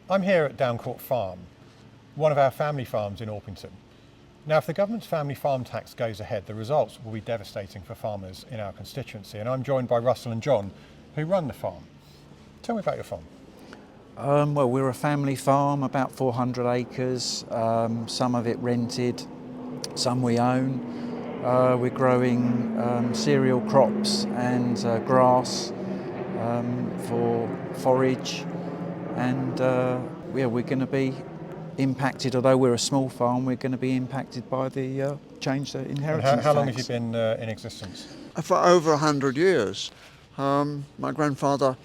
I'm here at Downcourt Farm, one of our family farms in Orpington. Now, if the government's family farm tax goes ahead, the results will be devastating for farmers in our constituency. And I'm joined by Russell and John, who run the farm. Tell me about your farm. Well, we're a family farm, about 400 acres, some of it rented, some we own. We're growing cereal crops and grass for forage, and we're going to be impacted, although we're a small farm, we're going to be impacted by the change to inheritance tax. How long have you been in existence? For over 100 years. My grandfather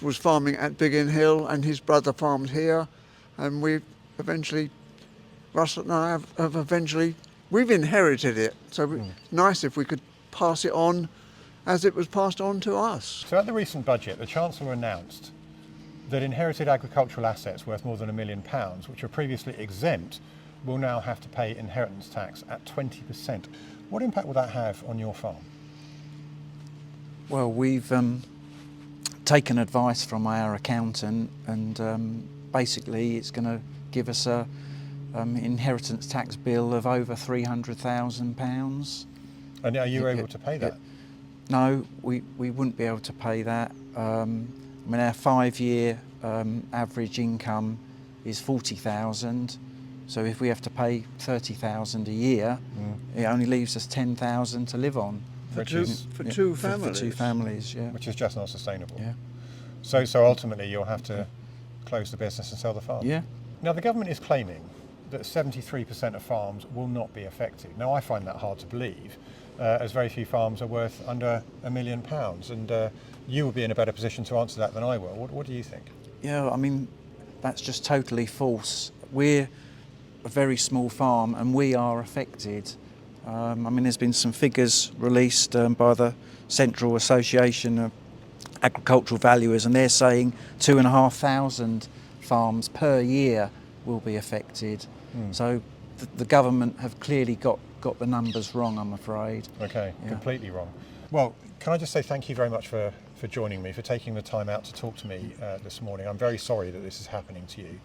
was farming at Biggin Hill and his brother farmed here, and Russell and I we've inherited it, so it's nice if we could pass it on as it was passed on to us. So at the recent budget, the Chancellor announced that inherited agricultural assets worth more than £1 million, which were previously exempt, will now have to pay inheritance tax at 20%. What impact will that have on your farm? Well, we've taken advice from our accountant, and basically it's going to give us a inheritance tax bill of over £300,000. And are you able to pay that? No, we wouldn't be able to pay that. Our 5-year average income is 40,000. So if we have to pay 30,000 a year, it only leaves us 10,000 to live on. For two families. For two families, yeah. Which is just not sustainable. Yeah. So ultimately you'll have to close the business and sell the farm. Yeah. Now the government is claiming that 73% of farms will not be affected. Now I find that hard to believe, as very few farms are worth under £1 million, and you will be in a better position to answer that than I will. What do you think? Yeah, that's just totally false. We're a very small farm and we are affected. There's been some figures released by the Central Association of Agricultural Valuers, and they're saying 2,500 farms per year will be affected. So the government have clearly got the numbers wrong, I'm afraid. Okay, Yeah. Completely wrong. Well, can I just say thank you very much for joining me, for taking the time out to talk to me this morning. I'm very sorry that this is happening to you.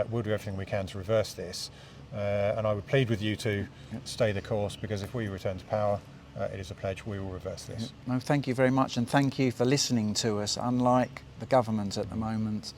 We'll do everything we can to reverse this, and I would plead with you to stay the course, because if we return to power, it is a pledge we will reverse this. No, thank you very much, and thank you for listening to us, unlike the government at the moment.